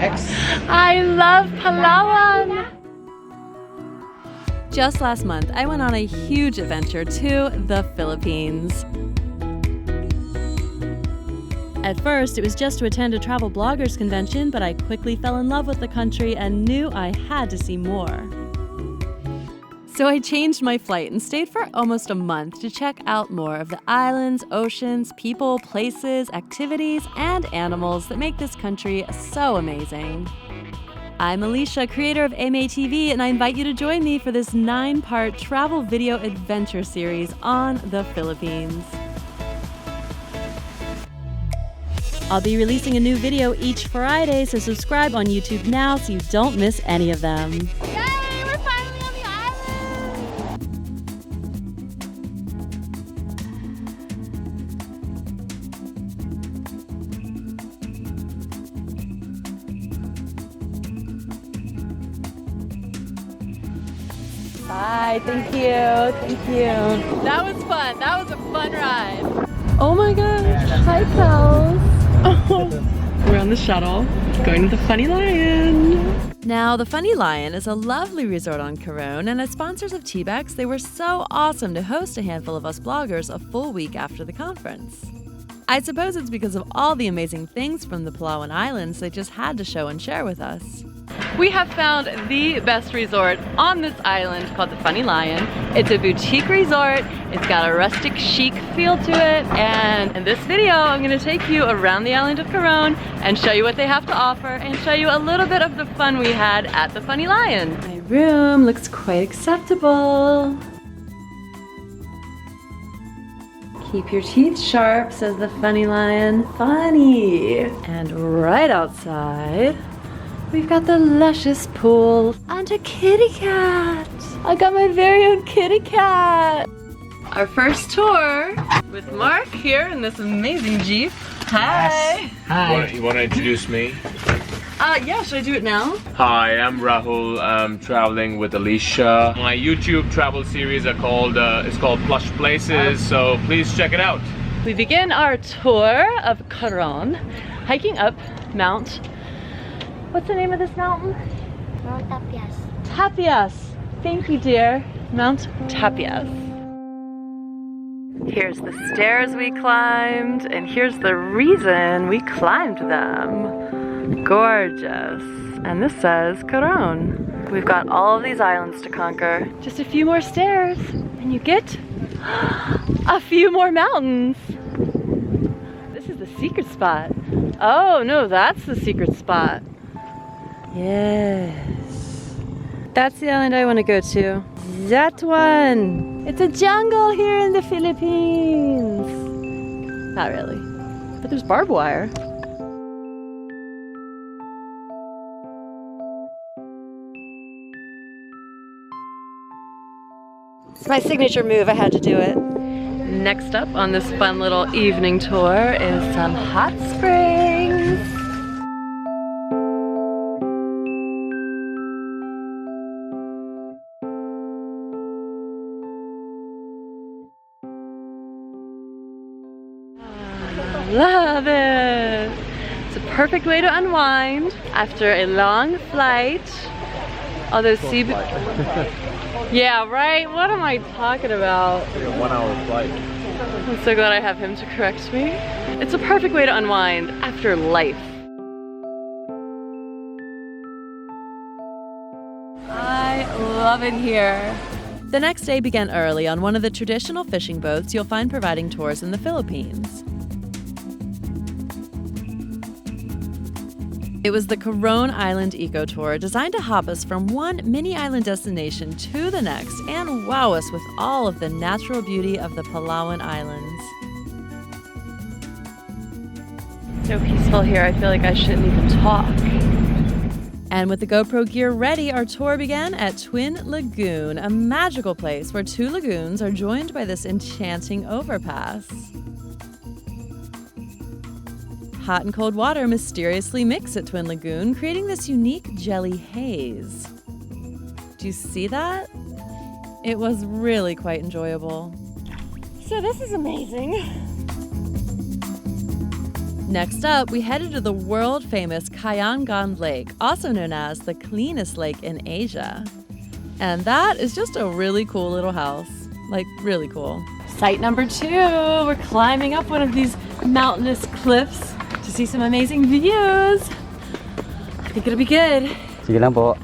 TBEX. I love Palawan! Just last month, I went on a huge adventure to the Philippines. At first, it was just to attend a travel bloggers convention, but I quickly fell in love with the country and knew I had to see more. So I changed my flight and stayed for almost a month to check out more of the islands, oceans, people, places, activities, and animals that make this country so amazing. I'm Alicia, creator of AMaeTV, and I invite you to join me for this 9-part travel video adventure series on the Philippines. I'll be releasing a new video each Friday, so subscribe on YouTube now so you don't miss any of them. Yay! We're finally on the island! Bye, thank you, thank you. That was fun, that was a fun ride. Oh my gosh, hi pals. We're on the shuttle, going to the Funny Lion. Now, the Funny Lion is a lovely resort on Coron, and as sponsors of TBEX, they were so awesome to host a handful of us bloggers a full week after the conference. I suppose it's because of all the amazing things from the Palawan Islands they just had to show and share with us. We have found the best resort on this island called the Funny Lion. It's a boutique resort. It's got a rustic chic feel to it. And in this video, I'm going to take you around the island of Coron and show you what they have to offer and show you a little bit of the fun we had at the Funny Lion. My room looks quite acceptable. Keep your teeth sharp, says the Funny Lion. Funny! And right outside, we've got the luscious pool and a kitty cat. I got my very own kitty cat. Our first tour with Mark here in this amazing Jeep. Hi. Yes. Hi. You want to introduce me? Yeah, should I do it now? Hi, I'm Rahul. I'm traveling with Alicia. My YouTube travel series is called Plush Places, so please check it out. We begin our tour of Coron, hiking up Mount. What's the name of this mountain? Mount Tapias. Tapias. Thank you, dear. Mount Tapias. Here's the stairs we climbed, and here's the reason we climbed them. Gorgeous. And this says Coron. We've got all of these islands to conquer. Just a few more stairs, and you get a few more mountains. This is the secret spot. Oh, no, that's the secret spot. Yes. That's the island I want to go to. That one. It's a jungle here in the Philippines. Not really. But there's barbed wire. It's my signature move. I had to do it. Next up on this fun little evening tour is some hot springs. Love it! It's a perfect way to unwind after a long flight. Although Cebu... Yeah, right? What am I talking about? It's like a 1-hour flight. I'm so glad I have him to correct me. It's a perfect way to unwind after life. I love it here. The next day began early on one of the traditional fishing boats you'll find providing tours in the Philippines. It was the Coron Island Eco Tour, designed to hop us from one mini island destination to the next and wow us with all of the natural beauty of the Palawan Islands. So peaceful here, I feel like I shouldn't even talk. And with the GoPro gear ready, our tour began at Twin Lagoon, a magical place where two lagoons are joined by this enchanting overpass. Hot and cold water mysteriously mix at Twin Lagoon, creating this unique jelly haze. Do you see that? It was really quite enjoyable. So this is amazing. Next up, we headed to the world-famous Kayangan Lake, also known as the cleanest lake in Asia. And that is just a really cool little house. Like, really cool. Site number 2, we're climbing up one of these mountainous cliffs to see some amazing views. I think it'll be good. Sige lang po.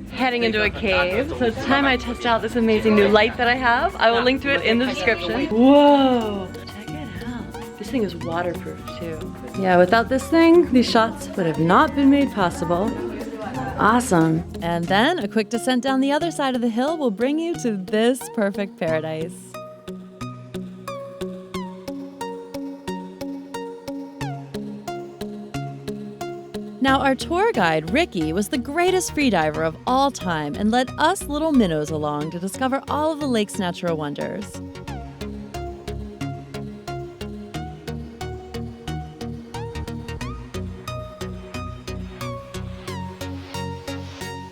Heading into a cave, so it's time I test out this amazing new light that I have. I will link to it in the description. Whoa! Check it out. This thing is waterproof too. Yeah, without this thing, these shots would have not been made possible. Awesome. And then a quick descent down the other side of the hill will bring you to this perfect paradise. Now, our tour guide, Ricky, was the greatest freediver of all time and led us little minnows along to discover all of the lake's natural wonders.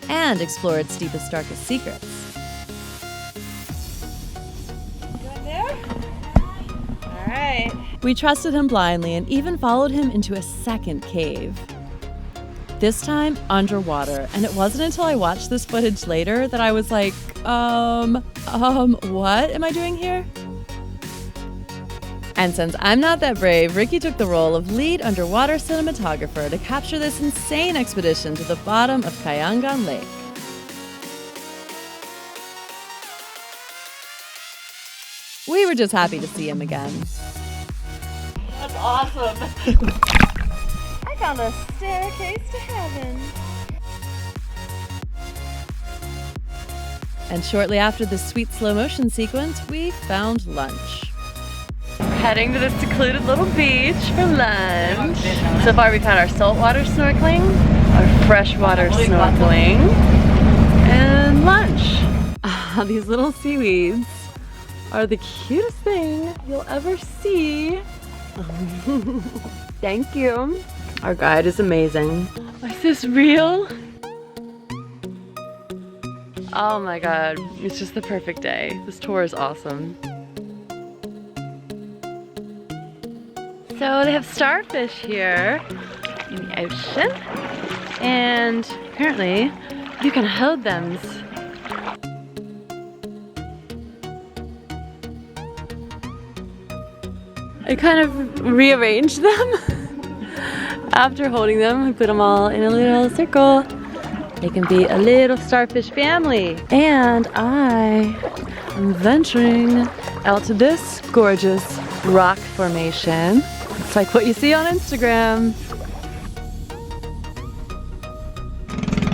And explore its deepest, darkest secrets. Going there? All right. We trusted him blindly and even followed him into a second cave. This time underwater, and it wasn't until I watched this footage later that I was like, what am I doing here? And since I'm not that brave, Ricky took the role of lead underwater cinematographer to capture this insane expedition to the bottom of Kayangan Lake. We were just happy to see him again. That's awesome. I found a staircase to heaven. And shortly after this sweet slow motion sequence, we found lunch. We're heading to this secluded little beach for lunch. So far we've had our saltwater snorkeling, our freshwater snorkeling, and lunch. These little seaweeds are the cutest thing you'll ever see. Thank you. Our guide is amazing. Is this real? Oh my god, it's just the perfect day. This tour is awesome. So they have starfish here in the ocean, and apparently you can hold them. I kind of rearranged them. After holding them, I put them all in a little circle. They can be a little starfish family. And I am venturing out to this gorgeous rock formation. It's like what you see on Instagram.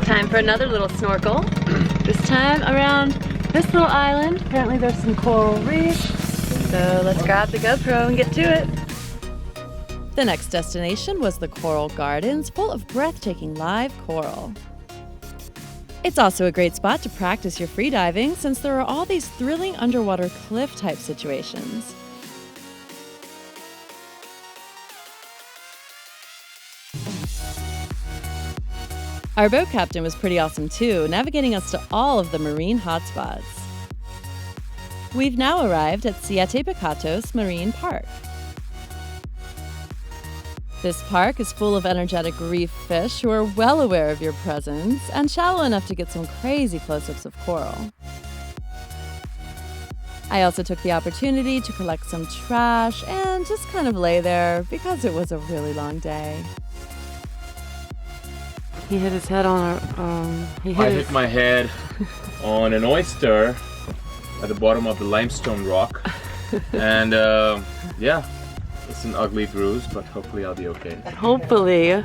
Time for another little snorkel. This time around this little island. Apparently there's some coral reefs. So let's grab the GoPro and get to it. The next destination was the Coral Gardens, full of breathtaking live coral. It's also a great spot to practice your freediving since there are all these thrilling underwater cliff-type situations. Our boat captain was pretty awesome too, navigating us to all of the marine hotspots. We've now arrived at Pecados Marine Park. This park is full of energetic reef fish who are well aware of your presence and shallow enough to get some crazy close-ups of coral. I also took the opportunity to collect some trash and just kind of lay there because it was a really long day. He hit his head on a... I hit my head on an oyster at the bottom of the limestone rock. And yeah, it's an ugly bruise, but hopefully I'll be okay. Hopefully.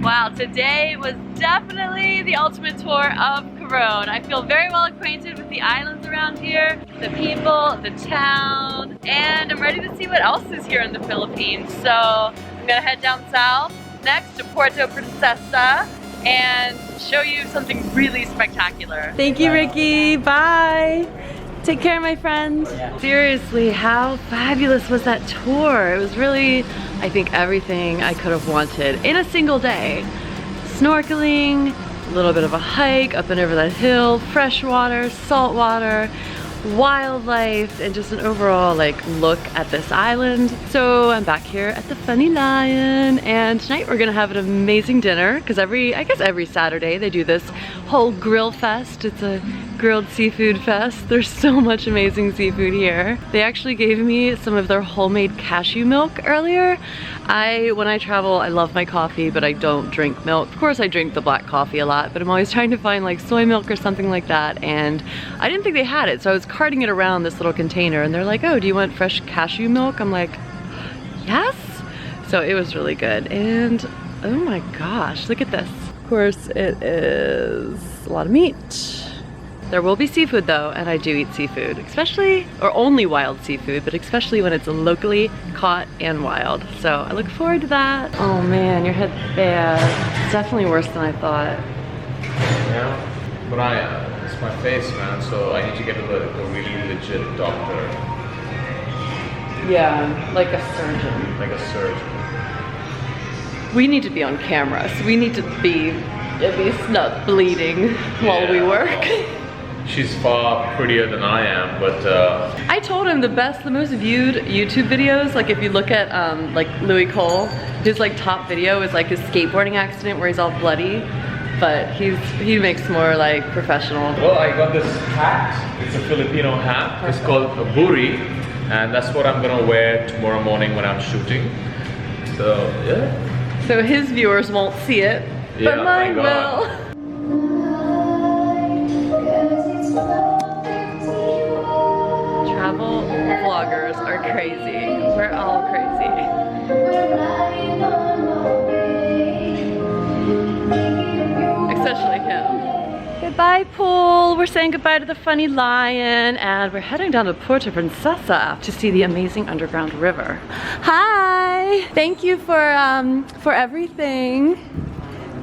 Wow, today was definitely the ultimate tour of Coron. I feel very well acquainted with the islands around here, the people, the town, and I'm ready to see what else is here in the Philippines. So I'm gonna head down south next to Puerto Princesa and show you something really spectacular. Thank you, Ricky. Bye. Take care, my friend. Seriously, how fabulous was that tour? It was really, I think, everything I could have wanted in a single day. Snorkeling, a little bit of a hike up and over that hill, fresh water, salt water, wildlife and just an overall like look at this island. So I'm back here at the Funny Lion, and tonight we're gonna have an amazing dinner because I guess every Saturday they do this whole grill fest. It's a grilled seafood fest. There's so much amazing seafood here. They actually gave me some of their homemade cashew milk earlier. When I travel, I love my coffee, but I don't drink milk. Of course I drink the black coffee a lot, but I'm always trying to find like soy milk or something like that, and I didn't think they had it, so I was carting it around this little container and they're like, oh, do you want fresh cashew milk? I'm like, yes. So it was really good, and oh my gosh, look at this. Of course it is a lot of meat. There will be seafood though, and I do eat seafood, especially, or only wild seafood, but especially when it's locally caught and wild. So I look forward to that. Oh man, your head's bad. It's definitely worse than I thought. Yeah, but it's my face, man, so I need to get to a really legit doctor. Yeah, like a surgeon. Like a surgeon. We need to be on camera, so we need to be at least not bleeding while we work. She's far prettier than I am, but I told him the most viewed YouTube videos, like if you look at like Louis Cole, his like top video is like his skateboarding accident where he's all bloody, but he makes more like professional. Well, I got this hat. It's a Filipino hat. It's called a buri, and that's what I'm gonna wear tomorrow morning when I'm shooting. So yeah. So his viewers won't see it, but mine will. Travel vloggers are crazy. We're all crazy. Especially him. Goodbye, pool. We're saying goodbye to the Funny Lion, and we're heading down to Puerto Princesa to see the amazing underground river. Hi! Thank you for everything.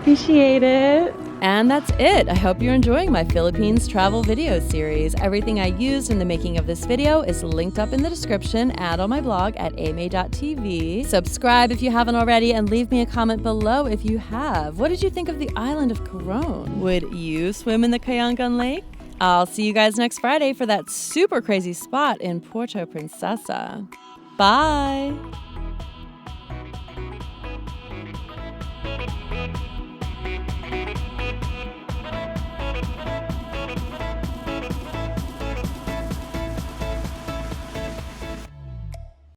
Appreciate it. And that's it. I hope you're enjoying my Philippines travel video series. Everything I used in the making of this video is linked up in the description and on my blog at AMaeTV. Subscribe if you haven't already, and leave me a comment below if you have. What did you think of the island of Coron? Would you swim in the Kayangan Lake? I'll see you guys next Friday for that super crazy spot in Puerto Princesa. Bye!